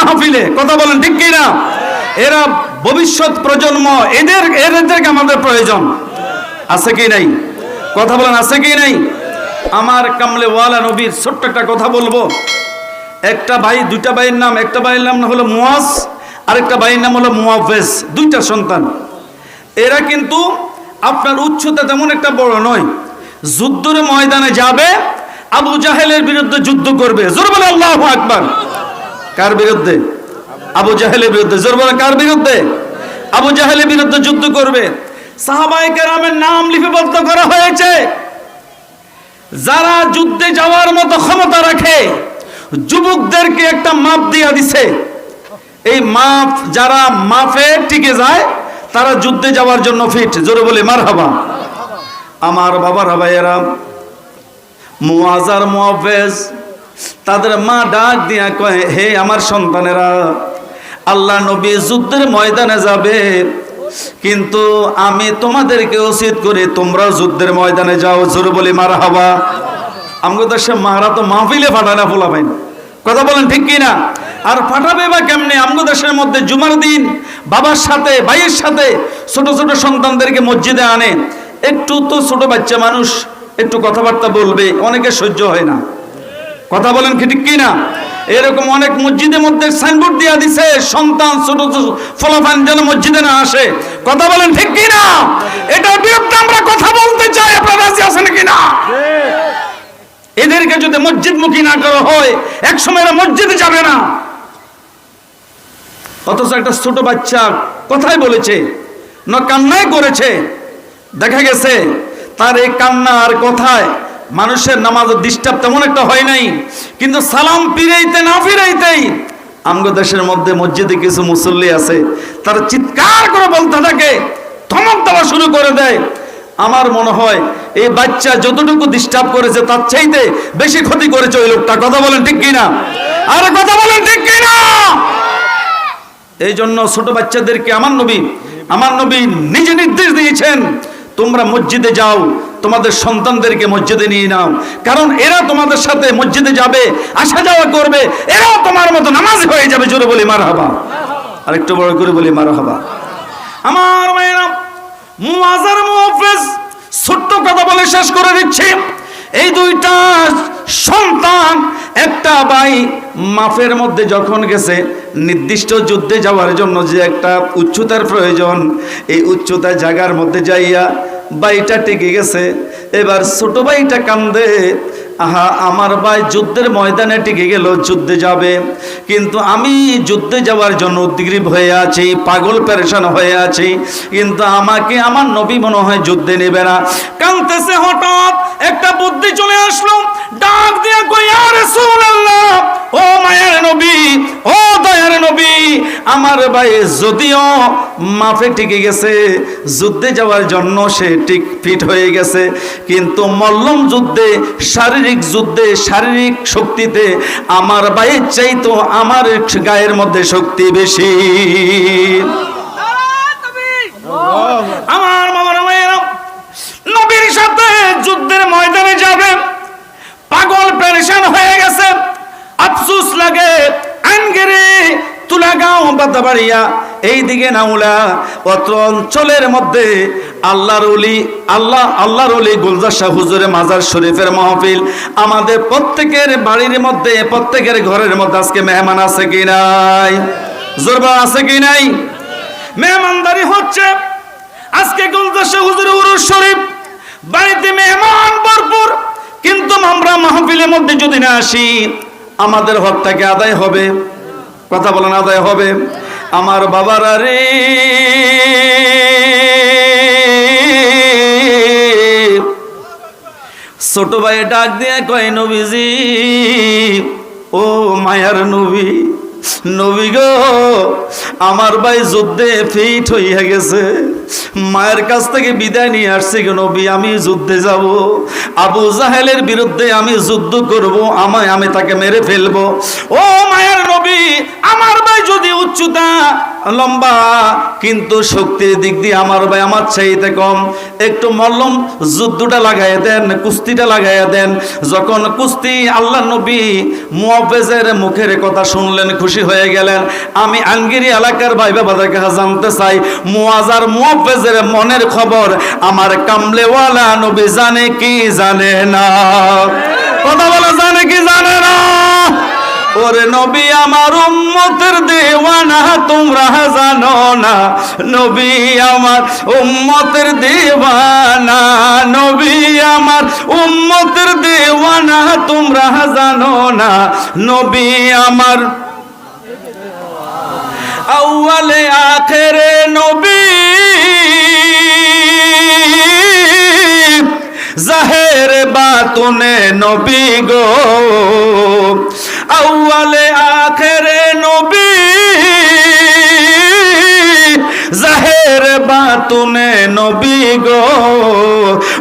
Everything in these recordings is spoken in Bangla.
মাহফিলে, কথা বলেন ঠিক কি না? এরা ভবিষ্যৎ প্রজন্ম, এদেরকে আমাদের প্রয়োজন আছে কি নাই? কথা বলেন আছে কি নাই? আমার কামলেওয়ালা নবীর ছোট্ট একটা কথা বলবো। একটা ভাই, দুইটা ভাইয়ের নাম, একটা ভাইয়ের নাম হলো মুয়াজ, আরেকটা ভাইয়ের নাম হলো মুআফেজ, দুইটা সন্তান। এরা কিন্তু আপনার উচ্চতা তেমন একটা বড় নয়। যুদ্ধের ময়দানে যাবে, আবু জাহেলের বিরুদ্ধে যুদ্ধ করবে। জোর বলে আল্লাহু আকবার। কার বিরুদ্ধে? আবু জাহেলের বিরুদ্ধে। জোর বলে কার বিরুদ্ধে? আবু জাহেলের বিরুদ্ধে যুদ্ধ করবে। সাহাবায়ে কেরামের নাম লিপিবদ্ধ করা হয়েছে। যারা যুদ্ধে যাওয়ার মতো ক্ষমতা রাখে যুবকদেরকে একটা মাপ দিয়া দিছে। এই মাপ, যারা মাপে টিকে যায় তারা যুদ্ধে যাওয়ার জন্য ফিট। জোরে বলে মারহাবা। আমার বাবার ভাইয়েরা, মুআজ আর মুআফেজ, তাদের মা ডাক দিয়া কয়, হে আমার সন্তানেরা, আল্লাহ নবী যুদ্ধের ময়দানে যাবে, কিন্তু আমি তোমাদেরকে উচিত করি তোমরাও যুদ্ধের ময়দানে যাও। জোরে বলি মারহাবা। আমগো দেশে মারা তো মাহফিলে ফাটায় না, ফোলাবেন। কথা বলেন ঠিক কি না? আর ফাটাবে বা কেমনে? আমগো দেশের মধ্যে জুমার দিন বাবার সাথে, ভাইয়ের সাথে ছোট ছোট সন্তানদেরকে মসজিদে আনে। একটু তো ছোট বাচ্চা মানুষ, একটু কথাবার্তা বলবে, অনেকে সহ্য হয় না। কথা বলেন ঠিক কি না? এরকম অনেক মসজিদের মধ্যে সাইনবোর্ড দিয়া দিছে, সন্তান ছোট ফলাফান যেন মসজিদে না আসে। কথা বলেন ঠিক কি না? এটার বিরুদ্ধে আমরা কথা বলতে চাই। আপনারা রাজি আছেন কি না? এদেরকে যদি মসজিদমুখী না করা হয়, একসময় এরা মসজিদে যাবে না। অথচ একটা ছোট বাচ্চা কথাই বলেছে, না কান্নাই করেছে, দেখা গেছে তার এই কান্না আর কথায় মানুষের নামাজ ডিস্টার্ব তেমন একটা হয় নাই, কিন্তু সালাম ফিরাইতে না ফিরাইতেই আমগো দেশের মধ্যে মসজিদে কিছু মুসল্লি আছে, তারা চিৎকার করে বলতে থাকে, ধমক দেওয়া শুরু করে দেয়। আমার মনে হয় এই বাচ্চা যতটুকু ডিস্টার্ব করেছে তার চাইতে বেশি ক্ষতি করেছে ওই লোকটা। কথা বলেন ঠিক কিনা? আর কথা বলেন ঠিক কিনা? এই জন্য ছোট বাচ্চাদেরকে আমার নবী নিজে নির্দেশ দিয়েছেন, তোমরা মসজিদে যাও, তোমাদের সন্তানদেরকে মসজিদে নিয়ে নাও, কারণ এরা তোমাদের সাথে মসজিদে যাবে, আসা যাওয়া করবে, এরাও তোমার মতো নামাজি হয়ে যাবে। জোরে বলি মারহাবা। আরেকটু বড় করে বলি মারহাবা। আমার ভাইরা, মুআজ আর মুআফেজ, ছোট্ট কথা বলে শেষ করে দিচ্ছি। এই দুইটা সন্তান, একটা ভাই মাফের মধ্যে যখন গেছে, নির্দিষ্ট যুদ্ধে যাওয়ার জন্য যে একটা উচ্চতার প্রয়োজন, এই উচ্চতার জায়গার মধ্যে যাইয়া ভাইটা টিকে গেছে। এবার ছোট ভাইটা কান্দে, আহা আমার ভাই যুদ্ধের ময়দানে টিকে গেল, যুদ্ধে যাবে, কিন্তু আমি যুদ্ধে যাওয়ার জন্য উদ্গ্রীব হয়ে আছি, পাগল পেরেশান হয়ে আছি, কিন্তু আমাকে আমার নবী মনে হয় যুদ্ধে নেবে না। কাঁদতেছে, হঠাৎ একটা বুদ্ধি চলে আসলো, ডাক দিয়ে কই, ইয়া রাসূলুল্লাহ, ও মায়ের নবী, ও দয়ার নবী, আমার ভাই যদিও মাফে টিকে গেছে, যুদ্ধে যাওয়ার জন্য সে ঠিক ফিট হয়ে গেছে, কিন্তু মল্লম যুদ্ধে, শারীরিক যুদ্ধে, শারীরিক শক্তিতে আমার ভাইয়ের চাইতো আমার গায়ের মধ্যে শক্তি বেশি। আমার মায়েরা, নবীর সাথে যুদ্ধের ময়দানে যাবে, পাগল পেরেশান হয়ে গেছে, আফসোস লাগে। আনগেরে তুলাগাঁও বাতাবাড়িয়া এইদিকে নাউলা অত্র অঞ্চলের মধ্যে আল্লাহর ওলি গুলজার শাহ হুজুরের মাজার শরীফের মাহফিল। আমাদের প্রত্যেকের বাড়ির মধ্যে, প্রত্যেকের ঘরের মধ্যে আজকে মেহমান আছে কি নাই? জোরবা আছে কি নাই? মেহমানদারি হচ্ছে আজকে গুলজার শাহ হুজুরের উরুস শরীফ, বাড়িতে মেহমান ভরপুর, কিন্তু আমরা মাহফিলের মধ্যে যদি না আসি আমাদের হকটাকে আদায় হবে। কথা বলেন, আদায় হবে? আমার বাবারা রে, ছোট ভাই ডাক দিয়ে কয়, নবীজি, ও মায়ার নবী, নবী গো, আমার ভাই যুদ্ধে ফিট হইয়া গেছে, মায়ের কাছ থেকে বিদায় নিয়ে আসছে গো নবী, আমি যুদ্ধে যাব, আবু জাহেলের বিরুদ্ধে আমি যুদ্ধ করব, আমি তাকে মেরে ফেলবো। ও মায়ের নবী, আমার ভাই যদি উচ্চ উচ্চতা লম্বা, কিন্তু শক্তির দিক দিয়ে আমার ভাই আমার চাইতে কম। একটু মল্লম যুদ্ধটা লাগাইয়া দেন, কুস্তিটা লাগাইয়া দেন। যখন কুস্তি, আল্লাহ নবী মুআফেজের মুখের কথা শুনলেন, খুশি হয়ে গেলেন। আমি আঙ্গিরি এলাকার ভাই বাবাদের কাছে জানতে চাই, মুআজার মুআফেজের মনের খবর আমার কামলেওয়ালা নবী জানে কি জানে না? কথা বলে জানে কি জানে না? ওরে নবী আমার উম্মতের দেওয়ানা তোমরা জানো না, নবী আমার উম্মতের দেওয়ানা, নবী আমার উম্মতের দেওয়ানা তোমরা জানো না, নবী আমার আউয়ালে আখেরে নবী, জাহের বাতুনে নবী গো, আউয়ালে আখেরে নবী, জাহের বাতুনে নবী গো।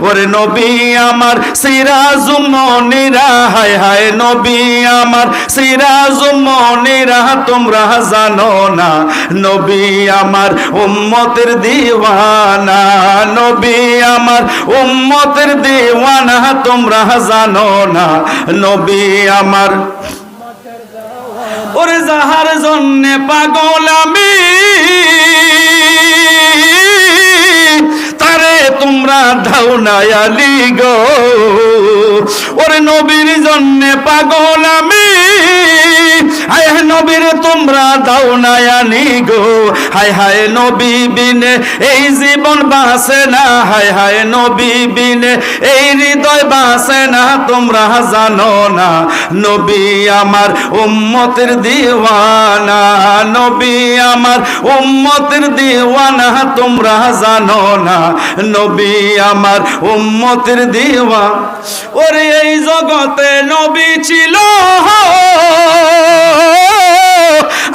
ওরে নবী আমার সিরাজুম মনিরা, হায় হায় নবী আমার সিরাজুম মনিরা তোমরা জানো না, নবী আমার উম্মতের দিওয়ানা, নবী আমার উম্মতের দিওয়ানা তোমরা জানো না, নবী আমার। ওরে যাহার জন্যে পাগল আমি, তারে তোমরা দাও না আলী গো। ওরে নবীর জন্যে পাগল আমি, হায় নবীর তোমরা দাও না আলী গো। হায় হায় নবী বিনে এই জীবন বাঁচে না, হায় হায় নবী বিনে এই হৃদয় বাঁচে না, তোমরা জানো না, নবী আমার উম্মতের দিওয়ানা, নবী আমার উম্মতের দিওয়ানা তোমরা জানো না, নবী আমার উম্মতের দিওয়ানা। ওরে এই জগতে নবী ছিল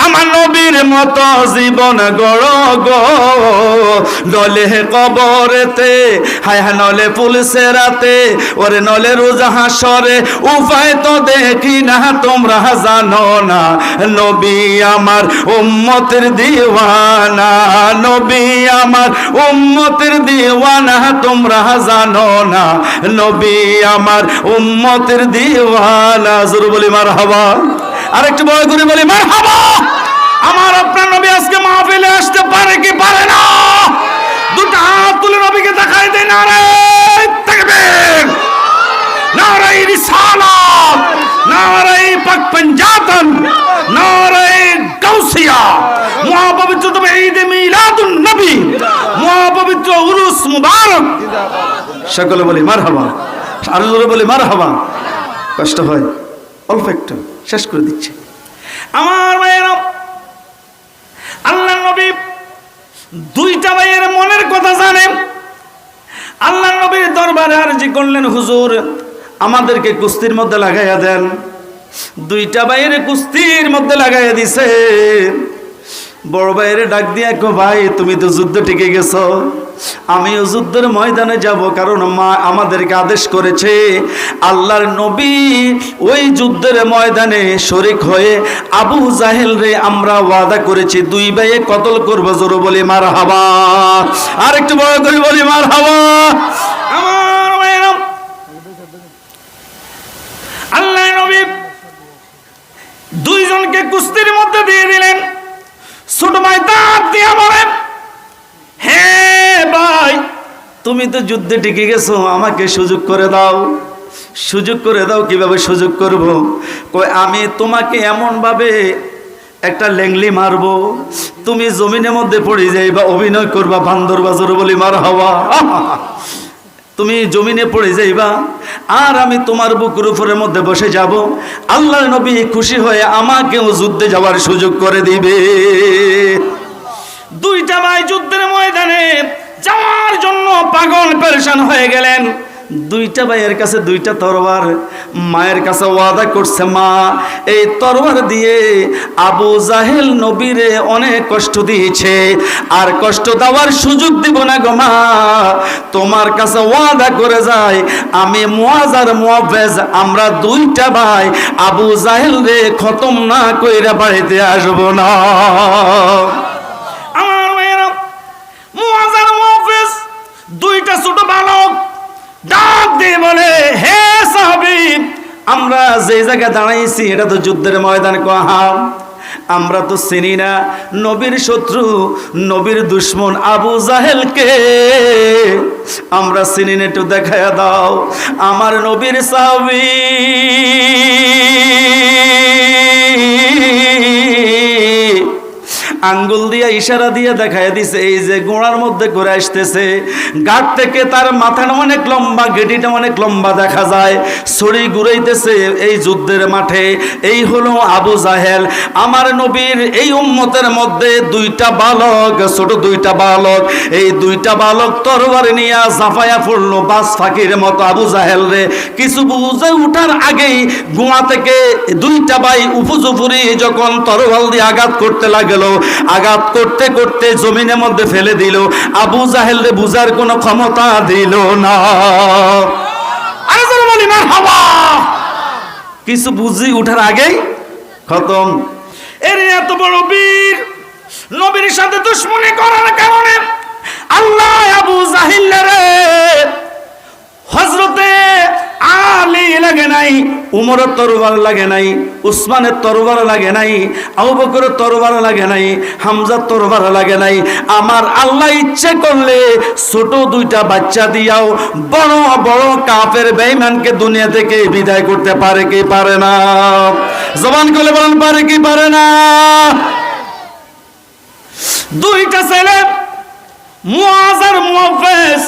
আমার নবীর মতো জীবন গড় গো, নলে কবরেতে, হায় হায় নলে পুলিশে রাতে, ওরে নলে রোজা হাসরে, উপায় তো দেখি না তোমরা জানো না, নবী আমার উম্মতের দিওয়ানা, নবী আমার উম্মতের দিওয়ানা তোমরা জানো না, নবী আমার উম্মতের দিওয়ানা। জোরে বলি মারহাবা, আরেকটু বড় করে বলি মারহাবা। আমার আপনার নবী আজকে মাহফিলে আসতে পারে কি পারে না? দুটো হাত তুলে নবীকে দেখাই দেন, নারে তাকবীর, নারে রিসালাত, নারে পাক পাঞ্জাতন, নারে গাউসিয়া। মহাপবিত্র তবে ঈদ মিলাদুন নবী, মহাপবিত্র উরুস মুবারক। সকলে বলি মারহাবা, আর জোরে বলি মারহাবা। কষ্ট হয়, অল্প একটু শেষ করে দিচ্ছে। আমার ভাইয়েরা, আল্লাহ নবী দুইটা ভাইয়ের মনের কথা জানেন। আল্লাহ নবীর দরবারে আরজি করলেন, হুজুর আমাদেরকে কুস্তির মধ্যে লাগাইয়া দেন। দুইটা ভাইয়ের কুস্তির মধ্যে লাগাইয়া দিছে। বড় ভাইয়ের ডাক দিয়া কো, ভাই তুমি তো যুদ্ধ টিকে গেছো, আমিও যুদ্ধের ময়দানে যাব, কারণ মা আমাদেরকে আদেশ করেছে। আল্লাহর নবী ওই যুদ্ধের ময়দানে শরীক হয়ে আবু জাহেল রে আমরা ওয়াদা করেছি দুই ভাইয়ে কতল করব। জোরে বলি মারহাবা, আর একটু বড় করে বলি মারহাবা। আমার ভাইয়েরা, আল্লাহ নবী দুইজনকে কুস্তির মধ্যে দিয়ে দিলেন। ছোট ভাই দাঁত দিয়ে বলেন, হে ভাই তুমি তো যুদ্ধে টিকে গেছো, আমাকে সুযোগ করে দাও। সুযোগ করে দাও। কিভাবে সুযোগ করব? কই আমি তোমাকে এমন ভাবে একটা লেংলি মারবো, তুমি জমিনের মধ্যে পড়ে যাইবা, অভিনয় করবা বান্দর বাজর বলি মার হওয়া। তুমি জমিনে পড়ে যাইবা, আর আমি তোমার বুকের উপরের মধ্যে বসে যাব। আল্লাহর নবী খুশি হয়ে আমাকেও যুদ্ধে যাওয়ার সুযোগ করে দিবে। দুইটা ভাই যুদ্ধের ময়দানে যাওয়ার জন্য পাগল পেরেশান হয়ে গেলেন। দুইটা ভাইয়ের কাছে দুইটা তরবার। মায়ের কাছে ওয়াদা করছে, মা এই তরবার দিয়ে আবু জাহেল নবীরে অনেক কষ্ট দিয়েছে, আর কষ্ট দেওয়ার সুযোগ দিব না গো মা। তোমার কাছে ওয়াদা করে যায়, আমি মুয়াজ আর মুআফেজ আমরা দুইটা ভাই আবু জাহেল রে খতম না কইরা বাড়িতে আসব না। আমার ভাইয়েরা, মুয়াজ আর মুআফেজ দুইটা ছোট বালক ডাক দিয়ে বলে, হে সাহাবী, আমরা যে জায়গায় দাঁড়াইছি এটা তো যুদ্ধের ময়দান। কহা আমরা তো চিনি না নবীর শত্রু, নবীর দুশ্মন আবু জাহেলকে আমরা চিনি না, একটু দেখায়া দাও। আমার নবীর সাহাবী আঙ্গুল দিয়ে ইশারা দিয়ে দেখায় দিছে, এই যে গোড়ার মধ্যে ঘুরে আসতেছে, গাট থেকে তার মাথাটা অনেক লম্বা, গেটিটা অনেক লম্বা দেখা যায়, ছড়ি ঘুরাইতেছে এই যুদ্ধের মাঠে। এই হলো আবু জাহেল। আমার নবীর এই উম্মতের মধ্যে দুইটা বালক, ছোট দুইটা বালক, এই দুইটা বালক তরবারি নিয়ে জাফায়া পড়লো বাস ফাঁকির মতো আবু জাহেল রে। কিছু বুঝে উঠার আগেই গোয়া থেকে দুইটা ভাই উপজুপুরি যখন তরবাল দিয়ে আঘাত করতে লাগলো, আঘাত করতে করতে জমিনের মধ্যে ফেলে দিল। আবু জাহেল রে বুঝার কোনো ক্ষমতা দিল না। আরে জোরে বলি মারহাবা। কিছু বুঝি উঠার আগেই খতম। এর এত বড় বীর নবীর সাথে দুশমনি করার কারণে আল্লাহ আবু জাহেল রে হযরতে আলী লাগে নাই, উমরের তরবার লাগে নাই, উসমানের তরবার লাগে নাই, আবু বকরের তরবার লাগে নাই, হামজার তরবার লাগে নাই। আমার আল্লাহ ইচ্ছে করলে ছোট দুইটা বাচ্চা দিয়াও বড় বড় কাফের বেঈমানকে দুনিয়া থেকে বিদায় করতে পারে কি পারে না? জবান খুলে বলেন, পারে কি পারে না? দুইটা ছেলে মুআজ আর মুআফেজ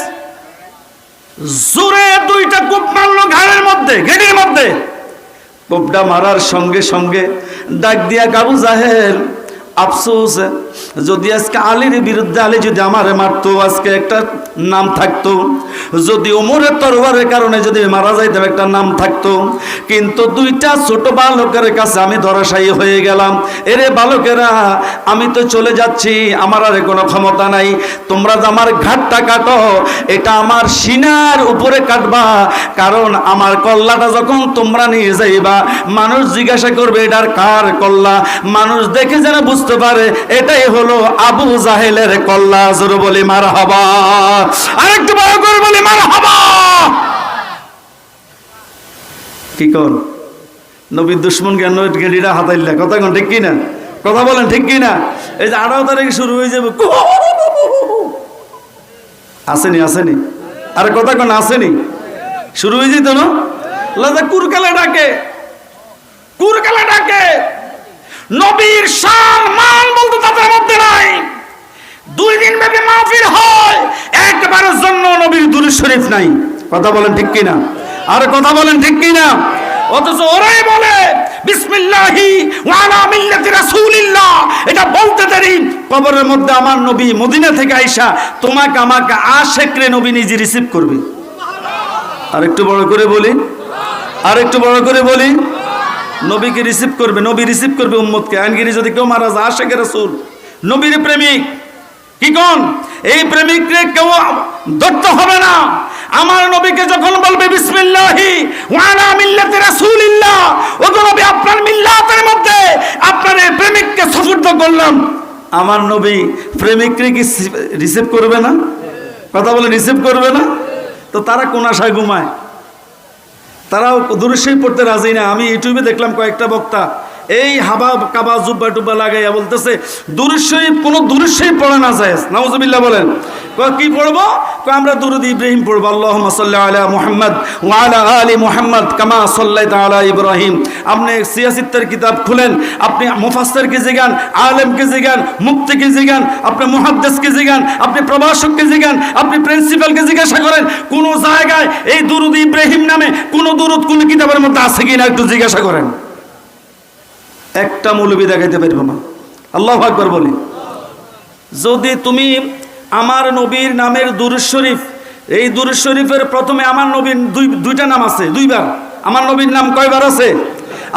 জোরে দুইটা কূপ মারলো ঘাড়ের মধ্যে, গেটির মধ্যে। কূপটা মারার সঙ্গে সঙ্গে ডাক দিয়া আবু জাহেল, আফসোস যদি আজকে আলীর বিরুদ্ধে আলী যদি আমারে মারতো, আজকে একটা নাম থাকতো। যদি ওমরের তরবারের কারণে যদি মারা যাইতাম, একটা নাম থাকতো। কিন্তু দুইটা ছোট বালকের কাছে আমি ধরাশায়ী হয়ে গেলাম। এরে বালকেরা, আমি তো চলে যাচ্ছি, আমার আর কোনো ক্ষমতা নাই। তোমরা যে আমার ঘাটটা কাটো, এটা আমার সিনার উপরে কাটবা, কারণ আমার কল্লাটা যখন তোমরা নিয়ে যাইবা, মানুষ জিজ্ঞাসা করবে এটার কার কল্লা। মানুষ দেখে যেন বুঝতে পারে এটাই হলো আবু জাহেলের কল্লা। জোরে বলি মারহাবা। আরেকটু বড় করে বলি মারহাবা। কি কর নবীর দুশ্মন জ্ঞান গেডিটা হাতাইলে কথা কোন ঠিক কিনা? কথা বলেন ঠিক কিনা? এই যে 18 তারিখে শুরু হয়ে যাবে, আসেনি আসেনি, আরে কথা কোন আসেনি, শুরু হয়ে যেত না। লাজা কুরকালে ডাকে, কুরকালে ডাকে। নবীর শান মান বলতে তাদের মধ্যে নাই। 2 দিন ব্যাপী মাহফিল হয়, একবারের জন্য নবীর দুরূদ শরীফ নাই। কথা বলেন ঠিক কিনা? আর কথা বলেন ঠিক কিনা? অথচ ওরাই বলে বিসমিল্লাহি ওয়া আলা মিল্লাতি রাসূলিল্লাহ। এটা বলতে দেরি কবরের মধ্যে আমার নবী মদিনা থেকে আইসা তোমাকে আমাকে আশেক রে নবী নিজে রিসিভ করবে। আর একটু বড় করে বলি, আর একটু বড় করে বলি, নবীকে রিসিভ করবে, নবী রিসিভ করবে উম্মতকে। আইনগিরি যদি কেউ মারা যায়, আশেকে রাসূল, নবীর প্রেমিক, কি কোন এই প্রেমিককে কেউ ধরতে হবে না। আমার নবীকে যখন বলবে বিসমিল্লাহি ওয়া আলা মিল্লাতি রাসূলিল্লাহ, ওগো নবী আপনার মিল্লাতের মধ্যে আপনার এই প্রেমিককে সুপুর্দ করলাম, আমার নবী প্রেমিককে কি রিসিভ করবে না? কথা বলে রিসিভ করবে না? তো তারা কোন আশায় ঘুমায়? তারাও দুরূদ শরীফ পড়তে রাজি না। আমি ইউটিউবে দেখলাম কয়েকটা বক্তা এই হাবা কাবা জুব্বা টুব্বা লাগাইয়া বলতেছে দুরূদ শরীফ, কোন দুরূদ শরীফ পড়া না যায়। নাউজুবিল্লাহ বলেন। কি পড়বো? আমরা দুরূদ ইব্রাহিম পড়বো, আল্লাহুম্মা সাল্লি আলা মুহাম্মদ ওয়া আলা আলি মুহাম্মদ কামা সাল্লাইতা আলা ইব্রাহিম। আপনি সিয়াসিত্তের কিতাব খুলেন, আপনি মুফাসসিরকে জিগান, আলেমকে জিগান, মুফতিকে জিগান, আপনি মুহাদ্দিসকে জিগান, আপনি প্রভাষককে জিগান, আপনি প্রিন্সিপালকে জিজ্ঞাসা করেন কোন জায়গায় এই দুরূদ ইব্রাহিম নামে কোন দুরূদ কোন কিতাবের মধ্যে আছে কিনা একটু জিজ্ঞাসা করেন। একটা মৌলবী দেখাইতে পারবো না। আল্লাহু আকবার বলি। যদি তুমি আমার নবীর নামের দুরূদ শরীফ এই দুরূদ শরীফের প্রথমে আমার নবীর দুইটা নাম আছে, দুইবার। আমার নবীর নাম কয়বার আছে?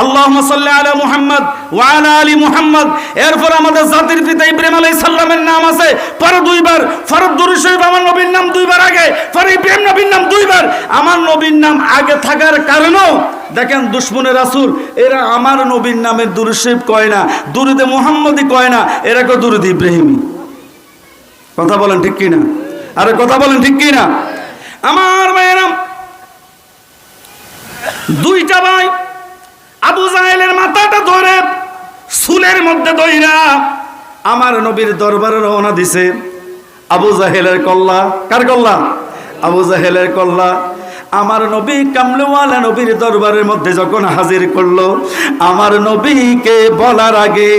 আল্লাহুম্মা সাল্লি আলা মুহাম্মদ ওয়া আলা আলি মুহাম্মদ। এরপর আমাদের জাতির পিতা ইব্রাহিম আলাইহিস সালামের নাম আছে পরে দুইবার। ফরজ দুরূদ শরীফ আমার নবীর নাম দুইবার আগে, পরে ইব্রাহিম নবীর নাম দুইবার। আমার নবীর নাম আগে থাকার কারণেও দেখেন দুশমনে রাসূল এরা আমার নবীর নামের দুরূদ শরীফ কয় না, দুরূদে মুহাম্মদি কয় না, এরা কয় দুরূদ ইব্রাহিমি। কথা বলেন ঠিক কি না? আরে কথা বলেন ঠিক কি না? আমার ভাইয়েরা, দুইটা ভাই আবু জাহেলের মাথাটা ধরে চুলের মধ্যে দইরা আমার নবীর দরবারে রওনা দিছে। আবু জাহেলের কল্লা, কার কল্লা? আবু জাহেলের কল্লা। আমার নবী কামলেওয়ালা নবীর দরবারের মধ্যে যখন হাজির করলো, আমার নবীকে বলার আগে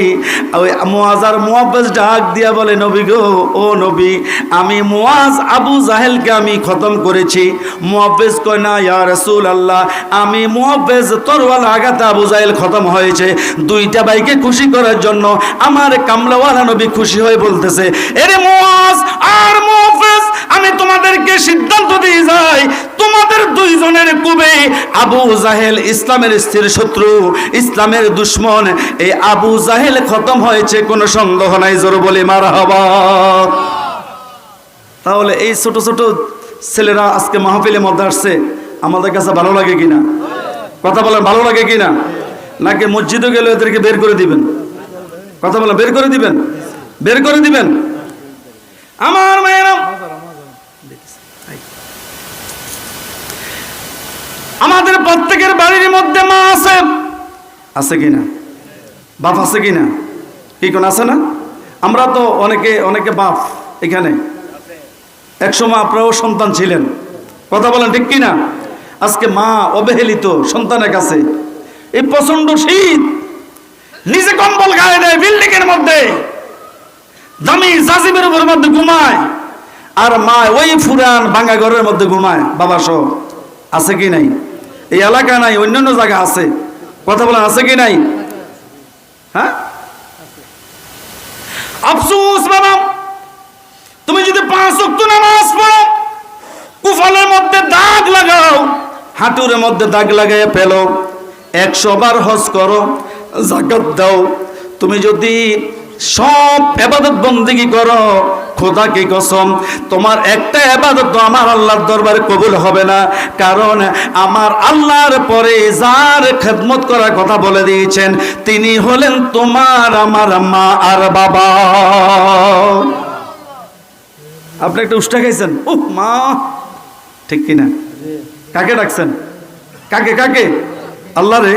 ওই মুয়াজ আর মুয়াব্বাস ডাক দিয়া বলে, নবী গো, ও নবী, আমি মুয়াজ আবু জাহেলকে আমি খতম করেছি। মুয়াব্বাস কয়, না ইয়া রাসূলুল্লাহ, আমি মুয়াব্বাস তরওয়াল আঘাতে আবু জাহেল খতম হয়েছে। দুইটা ভাইকে খুশি করার জন্য আমার কামলেওয়ালা নবী খুশি হয়ে বলতেছে, এরে মুয়াজ আর মুয়াব্বাস, আমি তোমাদেরকে সিদ্ধান্ত দিয়ে যাই, তোমাদের দুইজনের কুবে আবু জাহেল ইসলামের স্থির শত্রু, ইসলামের দুশমন। এই আবু জাহেল খতম হয়েছে, কোনো সন্দেহ নাই। জোর বলে মারহাবা। তাহলে এই ছোট ছোট ছেলেরা আজকে মাহফিলের মধ্যে আসছে, আমাদের কাছে ভালো লাগে কিনা? কথা বলেন, ভালো লাগে কিনা? নাকি মসজিদে গেলে এদেরকে বের করে দিবেন? কথা বলেন, বের করে দিবেন? বের করে দিবেন? আমার মেয়েরা, আমাদের প্রত্যেকের বাড়ির মধ্যে মা আছে, আছে কিনা? বাপ আছে কিনা? কি কোন আছে না? আমরা তো অনেকে বাপ এখানে, একসময় আপনারাও সন্তান ছিলেন। কথা বলেন ঠিক কিনা? আজকে মা অবহেলিত সন্তানের কাছে। এই প্রচন্ড শীত, নিজে কম্বল গায়ে দেয়, বিল্ডিং এর মধ্যে দামি জাজিমের উপর মধ্যে ঘুমায়, আর মা ওই ফুরান ভাঙা ঘরের মধ্যে ঘুমায় বাবা সহ। আছে কি নাই? এই এলাকা নাই, অন্যান্য জায়গা আছে। কথা বলেন, আছে কি নাই? হ্যাঁ, আফসোস বাবা, তুমি যদি 5 ওয়াক্ত নামাজ পড়ো, কুফলের মধ্যে দাগ লাগাও, হাঁটুর মধ্যে দাগ লাগাই ফেলো, 100 বার হজ করো, যাকাত দাও, তুমি যদি সব ইবাদত বন্দেগী করো, খোদা কি কসম, তোমার একটা ইবাদত আমার আল্লাহর দরবারে কবুল হবে না। কারণ আমার আল্লাহর পরে যার খেদমত করার কথা বলে দিয়েছেন, তিনি হলেন তোমার আমার মা আর বাবা। আপনি একটা উষ্টা খাইছেন, উহ মা, ঠিক কিনা? কাকে ডাকছেন? কাকে কাকে? আল্লাহ রে,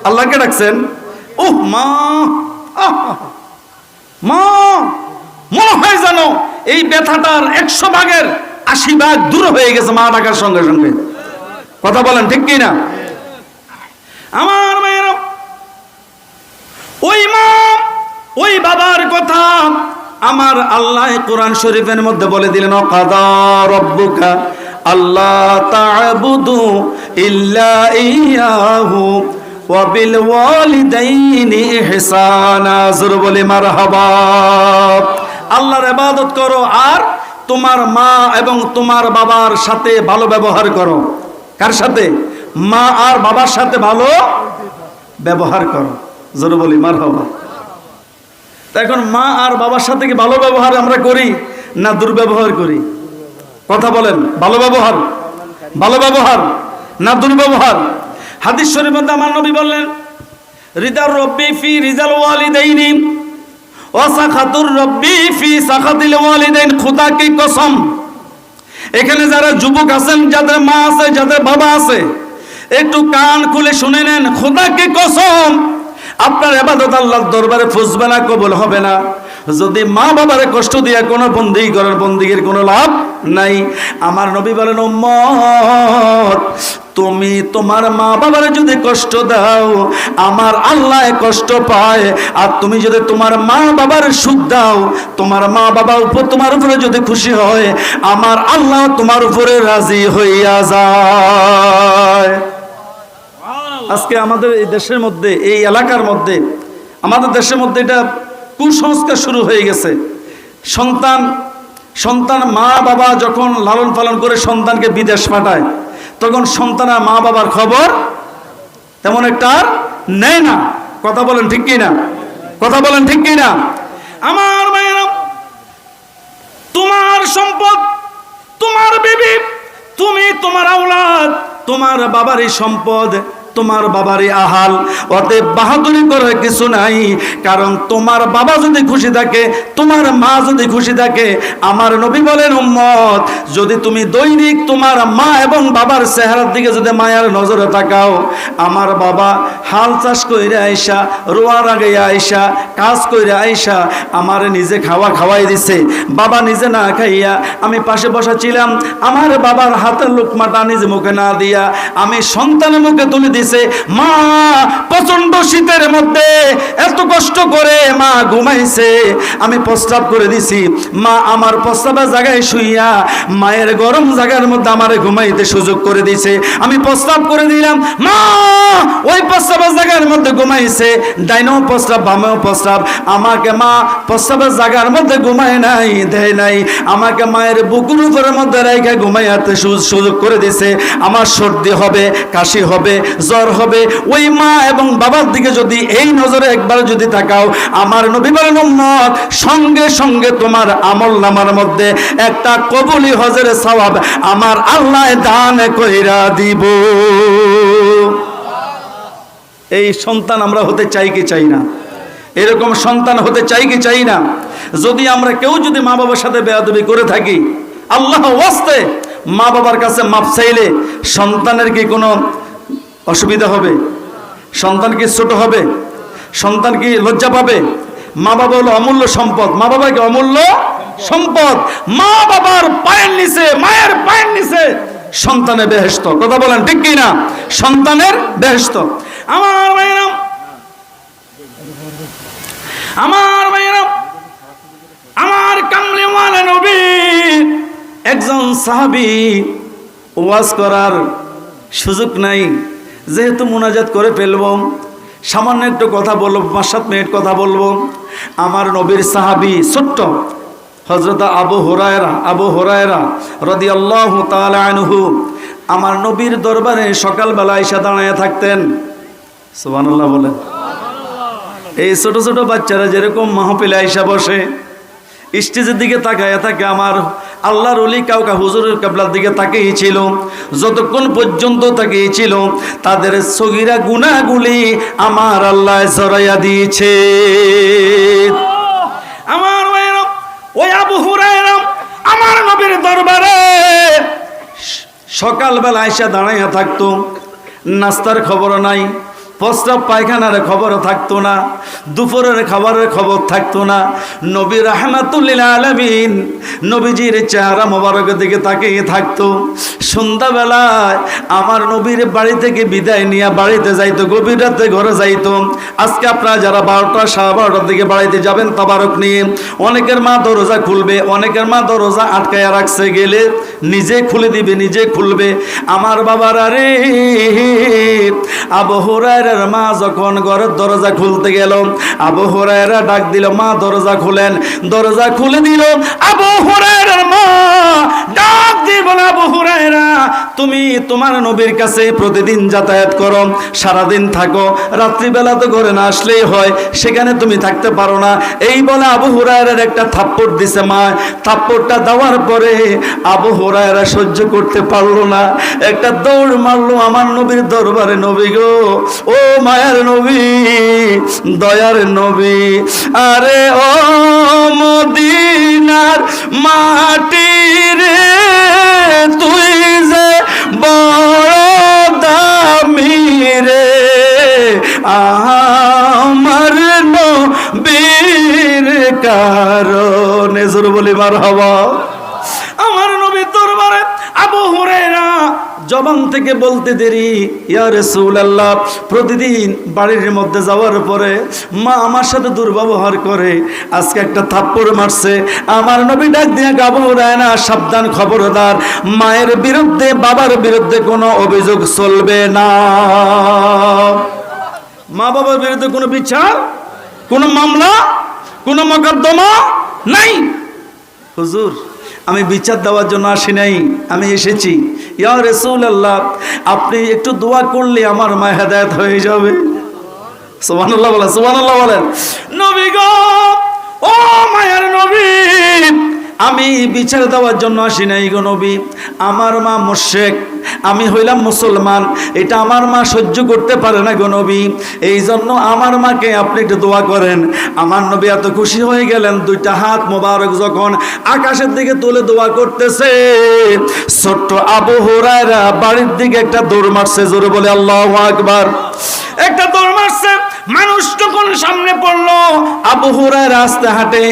আল্লাহকে ডাকছেন। উহ মা, মা, মনে হয় জানো এই ব্যথাটার 100 ভাগের 80 ভাগ দূর হয়ে গেছে মা ডাকার সঙ্গে সঙ্গে। কথা বলেন ঠিক কিনা? আমার মেয়েরা, ওই মা ওই বাবার কথা আমার আল্লাহ কোরআন শরীফের মধ্যে বলে দিলেন, কাদা রব্বুকা আল্লা তা'বুদু ইল্লা ইয়াহু ওয়া বিল ওয়ালিদাইনি ইহসানা। জোরে বলে মারহাবা। আল্লাহর ইবাদত করো আর তোমার মা এবং তোমার বাবার সাথে ভালো ব্যবহার করো। কার সাথে? মা আর বাবার সাথে ভালো ব্যবহার করো। জোরে বলি মারহাবা। এখন মা আর বাবার সাথে কি ভালো ব্যবহার আমরা করি না দুর্ব্যবহার করি? কথা বলেন, ভালো ব্যবহার, ভালো ব্যবহার না দুর্ব্যবহার? হাদিস শরীফের মধ্যে আমার নবী বললেন, রিদার রব্বি ফি রিজাল ওয়ালিদাইনি ওয়া সাখাতুর রব্বি ফি সাখাতিল ওয়ালিদাইন। খোদা কি কসম, এখানে যারা যুবক আছেন, যাদের মা আছে, যাদের বাবা আছে, একটু কান খুলে শুনে নেন। খোদা কি কসম, আপনার ইবাদত আল্লাহর দরবারে ফুসবে না, কবুল হবে না। যদি মা বাবারে কষ্ট দিয়ে কোনো বন্দেগী করার, বন্দেগীর কোনো লাভ নাই। আমার নবী বলেন, উম্মত, তুমি তোমার মা বাবারে যদি কষ্ট দাও, আমার আল্লাহ কষ্ট পায়। আর তুমি যদি তোমার মা বাবার সুখ দাও, তোমার মা বাবা তোমার উপরে যদি খুশি হয়, আমার আল্লাহ তোমার উপরে রাজি হইয়া যায়। আজকে আমাদের এই দেশের মধ্যে, এই এলাকার মধ্যে, আমাদের দেশের মধ্যে এটা কুসংস্কার শুরু হয়ে গেছে। সন্তান সন্তান মা বাবা যখন লালন পালন করে সন্তানকে বিদেশ পাঠায়, তখন সন্তানের মা বাবার খবর তেমন একটা আর নেয় না। কথা বলেন ঠিক কিনা? কথা বলেন ঠিক কিনা? আমার ভাইয়েরা, তোমার সম্পদ, তোমার বিবি, তুমি, তোমার আওলাদ, তোমার বাবারই সম্পদ, তোমার বাবারই আহাল। অতএব বাহাদুরি করার কিছু নাই, কারণ তোমার বাবা যদি খুশি থাকে, তোমার মা যদি খুশি থাকে, আমার নবী বলেন উম্মত, যদি তুমি দৈনিক তোমার মা এবং বাবার চেহারার দিকে যদি মায়ার নজরে তাকাও, আমার বাবা হাল চাষ কইরা আইসা, রোয়ার আগে আইসা, কাজ কইরা আইসা আমার নিজে খাওয়াই দিছে। বাবা নিজে না খাইয়া আমি পাশে বসা ছিলাম, আমার বাবার হাতের লোকমাটা নিজে মুখে না দিয়া আমি সন্তানের মুখে তুলে দিছে। মা প্রচন্ড শীতের মধ্যে এত কষ্ট করে মা ঘুমাইছে, আমি প্রস্রাব করে দিছি, মা আমার প্রস্রাবের জায়গায় শুইয়া মায়ের গরম জায়গার মধ্যে আমারে ঘুমাইতে সুযোগ করে দিছে। আমি প্রস্রাব করে দিলাম, মা ওই প্রস্রাবের জায়গার মধ্যে ঘুমাইছে, ডাইনেও প্রস্রাব বামেও প্রস্রাব, আমাকে মা প্রস্রাবের জায়গার মধ্যে ঘুমায় নাই, দেয় নাই, আমাকে মায়ের বুকুর উপরের মধ্যে রেখে ঘুমাইতে সুযোগ করে দিছে। আমার সর্দি হবে, কাশি হবে, জ্বর হবে, ওই মা এবং বাবার দিকে যদি এই নজরে একবার যদি তাকাও, আমার নবী বলেন উম্মত, সঙ্গে সঙ্গে তোমার আমল নামার মধ্যে একটা কবুলি হজের সওয়াব আমার আল্লাহ দান কইরা দিব। এই সন্তান আমরা হতে চাই কি চাই না? এরকম সন্তান হতে চাই কি চাই না? যদি আমরা কেউ যদি মা বাবার সাথে বেয়াদবি করে থাকি, আল্লাহ ওয়াস্তে মা বাবার কাছে মাপ চাইলে সন্তানের কি কোনো অসুবিধা হবে? সন্তান কি ছোট হবে? সন্তান কি লজ্জা পাবে? মা বাবা হলো অমূল্য সম্পদ। মা বাবাকে অমূল্য সম্পদ। মা বাবার পায়ের নিচে, মায়ের পায়ের নিচে সন্তানের বেহেশত। কথা বলেন ঠিক কি না? সন্তানের বেহেশত। আমার ভাইরা, আমার ভাইরা, আমার কামলিওয়ালা নবী একজন সাহাবী, ওয়াজ করার সুযোগ নাই, যেহেতু মুনাজাত করে ফেলবো, সামান্য একটু কথা বলবো, 5-7 মিনিট কথা বলবো। আমার নবীর সাহাবী ছোট্ট হযরত আবু হুরায়রা রাদিয়াল্লাহু তাআলা আনহু আমার নবীর দরবারে সকালবেলা এসে দাঁড়ায় থাকতেন। সুবহানাল্লাহ বলেন। এই ছোট ছোট বাচ্চারা যেরকম মাহফিলে আইসা বসে, স্টেজের দিকে তাকায় থাকে, আমার আল্লাহর ওলি কাউকা হুজুরের কিবলার দিকে তাকিয়েছিল। যতক্ষণ পর্যন্ত তাকিয়েছিল, তাদের সগীরা গুনাহগুলি আমার আল্লাহ ছড়াইয়া দিয়েছে। আমার ওই আবু হুরায়রা আমার নবীর দরবারে সকালবেলা আইসা দাঁড়াইয়া থাকতো। নাস্তার খবর নাই, প্রস্রাব পায়খানার খবর থাকতো না, দুপুরের খাবারের খবর থাকতো না। নবী রাহমাতুল লিল আলামিন নবীজির চেহারা মোবারকের দিকে তাকিয়ে থাকতো। সন্ধ্যাবেলায় আমার নবীর বাড়ি থেকে বিদায় নিয়ে বাড়িতে যাইতো, গভীর রাতে ঘরে যাইতো। আজকে আপনারা যারা 12টা 12:30টার দিকে বাড়িতে যাবেন তাবারক নিয়ে, অনেকের মা দরজা খুলবে, অনেকের মা দরজা আটকায়া রাখছে, গেলে নিজে খুলে দিবে, নিজে খুলবে। আমার বাবার আরে আবু হুরায়রা মা যখন ঘরের দরজা খুলতে গেল, আবু হুরায়রা ডাক দিল, মা দরজা খুলেন। দরজা খুলে দিল। আবু হুরায়রার মা ডাক দিয়ে বলে, আবু হুরায়রা তুমি তোমার নবীর কাছে প্রতিদিন যাতায়াত করো, সারাদিন থাকো, রাত্রিবেলা তো ঘরে না আসলেই হয়, সেখানে তুমি থাকতে পারো না। এই বলে আবু হুরায়রার একটা থাপ্পড় দিছে মা। থাপ্পড়টা দেওয়ার পরে আবু হুরায়রা সহ্য করতে পারলো না, একটা দৌড় মারলো আমার নবীর দরবারে। নবী গো, ও মায়ের নবী, দয়ার নবী, আরে ও মদিনার মাটি রে, তুই যে বড় দামি রে, আমার নবীর কারণে। জোরে বলি মারহাবা। আমার নবীর দরবারে আবু হুরায়রা জবান থেকে বলতে দেরি, ইয়া রাসূলুল্লাহ, প্রতিদিন বাড়ির মধ্যে যাওয়ার পরে মা আমার সাথে দুর্ব্যবহার করে, আজকে একটা থাপ্পড় মারছে। আমার নবী ডাক দিয়ে আবু হুরায়রা সাবধান, খবরদার, মায়ের বিরুদ্ধে বাবার বিরুদ্ধে কোনো অভিযোগ চলবে না। মা বাবার বিরুদ্ধে কোনো বিচার, কোনো মামলা, কোনো মোকদ্দমা নাই। হুজুর আমি বিচার দেওয়ার জন্য আসি নাই, আমি এসেছি ইয়া রাসূলুল্লাহ আপনি একটু দোয়া করলে আমার মা হেদায়েত হয়ে যাবে। সুবহানাল্লাহ বলেন, সুবহানাল্লাহ বলেন। নবী গো, ও মায়ের নবী, আমি বিচার দেওয়ার জন্য আসি নাই গো নবী। আমার মা মুশরিক, আমি হইলাম মুসলমান, এটা আমার মা সহ্য করতে পারে না গো নবী। এই জন্য আমার মাকে আপনি একটু দোয়া করেন। আমার নবী এত খুশি হয়ে গেলেন, দুইটা হাত মোবারক যখন আকাশের দিকে তুলে দোয়া করতেছে, ছোট্ট আবু হুরায়রা বাড়ির দিকে একটা দৌড় মারছে, জোরে বলে আল্লাহু আকবার। একটা দৌড় মারছে, মানুষ যখন সামনে পড়লো, আবু হুরায়রা রাস্তা হাঁটে,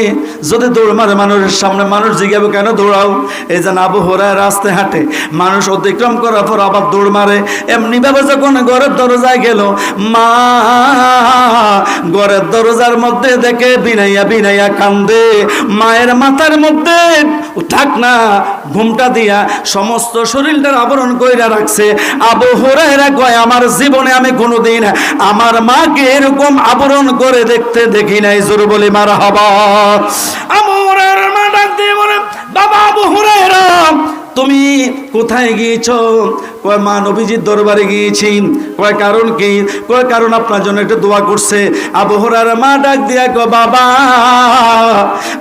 যদি দৌড় মারে মানুষের সামনে, মানুষ জিজ্ঞাসা কেন দৌড়াও? এই যেন আবু হুরায়রা রাস্তা হাঁটে, মানুষ অতিক্রম করার পর আবার দৌড় মারে। এমনি ভাবে যখন ঘরের দরজায় গেল, মা ঘরের দরজার মধ্যে দেখে বিনাইয়া বিনাইয়া কান্দে। মায়ের মাথার মধ্যে ঢাকনা ঘুমটা দিয়া সমস্ত শরীরটার আবরণ কইরা রাখছে। আবু হুরায়রা কয়, আমার জীবনে আমি কোনোদিন আমার মাকে এরকম আবরণ করে দেখতে দেখি নাই। জোরে বলি মারহাবা। আবু হুরায়রার মা ডাক দিয়ে বলে, বাবা আবু হুরায়রা তুমি কোথায় গিয়েছো? কয় মা নবীজির দরবারে গিয়েছি। কয় কারণ কি? কয় কারণ আপনার জন্য একটু দোয়া করছে। আবু হুরায়রার মা ডাক দিয়া কয়, বাবা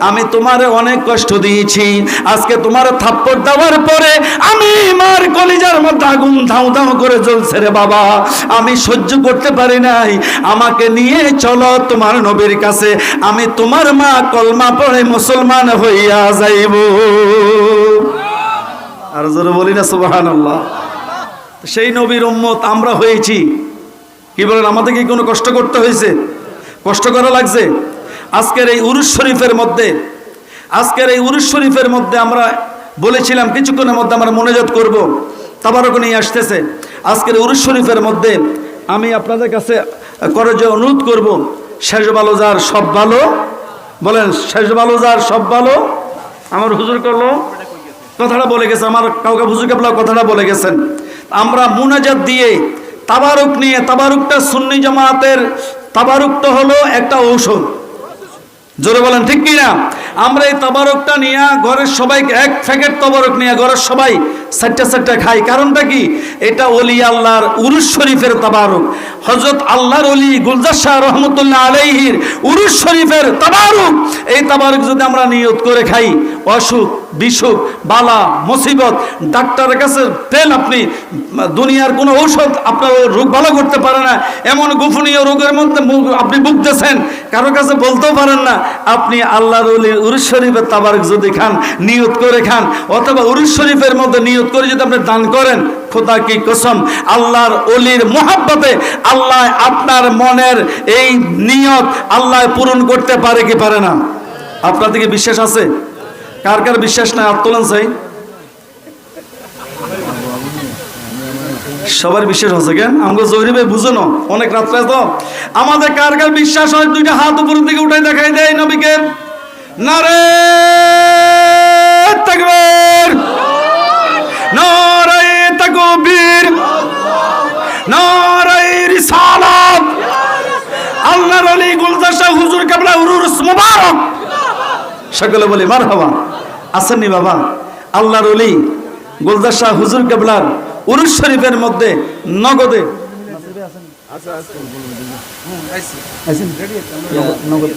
আমি তোমারে অনেক কষ্ট দিয়েছি, আজকে তোমার থাপ্পড় দেওয়ার পরে আমি মার কলিজার মধ্যে আগুন ধাউ ধাউ করে জ্বলছে রে বাবা, আমি সহ্য করতে পারি নাই, আমাকে নিয়ে চলো তোমার নবীর কাছে, আমি তোমার মা কলমা পড়ে মুসলমান হইয়া যাইব। আর জোরে বলি না সুবহানাল্লাহ। সেই নবীর উম্মত আমরা হয়েছি, কি বলেন? আমাদের কি কোনো কষ্ট করতে হয়েছে? কষ্ট করা লাগছে? আজকের এই উরুস শরীফের মধ্যে আমরা বলেছিলাম কিছুক্ষণের মধ্যে আমরা মোনাজাত করব, তাবারক নিয়ে আসতেছে। আজকের উরুস শরীফের মধ্যে আমি আপনাদের কাছে করে যে অনুরোধ করব, শেষ ভালো যার সব ভালো, বলেন শেষ ভালো যার সব ভালো। আমার হুজুর করলো কথাটা বলে গেছে, আমার কাউকে হুজুর কেবলা কথাটা বলে গেছেন। আমরা মুনাজাত দিয়ে তাবারুক নিয়ে, তাবারুকটা সুন্নি জামাতের তাবারুকটা হলো একটা ঔষধ, জোরে বলেন ঠিক কি না? আমরা এই তাবারুকটা নিয়ে ঘরের সবাই এক প্যাকেট তাবারুক নিয়ে ঘরের সবাই চারটা খাই। কারণটা কি? এটা ওলি আল্লাহর উরুস শরীফের তাবারুক, হযরত আল্লাহর ওলি গুলজার শাহ রহমতুল্লাহ আলাইহির উরুস শরীফের তাবারুক। এই তাবারুক যদি আমরা নিয়ত করে খাই, অসুখ বিসুখ বালা মুসিবত ডাক্তারের কাছে পেন, আপনি দুনিয়ার কোনো ঔষধ আপনার রোগ ভালো করতে পারে না। এমন গোপনীয় রোগের মধ্যে আপনি ভুগতেছেন, কারো কাছে বলতেও পারেন না, আপনি আল্লাহর ওলির উরুস শরীফের তাবারুক যদি খান, নিয়ত করে খান, অথবা উরুস শরীফের মধ্যে নিয়ত করে যদি আপনি দান করেন, খোদা কি কসম, আল্লাহর ওলির মুহাব্বতে আল্লাহ আপনার মনের এই নিয়ত আল্লাহ পূরণ করতে পারে কি পারে না? আপনার দিকে বিশ্বাস আছে? কার কার বিশ্বাস নাই আত্মলান চাই? সবার বিশ্বাস আছে কেন? আমাকে জহির ভাই বুঝো না, অনেক রাত্রে তো আমাদের কার কার বিশ্বাস হয়? দুইটা হাত উপরের দিকে উঠাই দেখাই দেয় নবীকে। নারে তাকবীর, নারে তাকবীর, নারে রিসালাত। আল্লাহর ওলি গুলজার শাহ হুজুর কেবলা উরুস মুবারক। সকলে বলি মারহাবা। আসেননি বাবা? আল্লাহর ওলি গুলজার শাহ হুজুর কেবলার উরুস শরীফের মধ্যে নগদে নগদ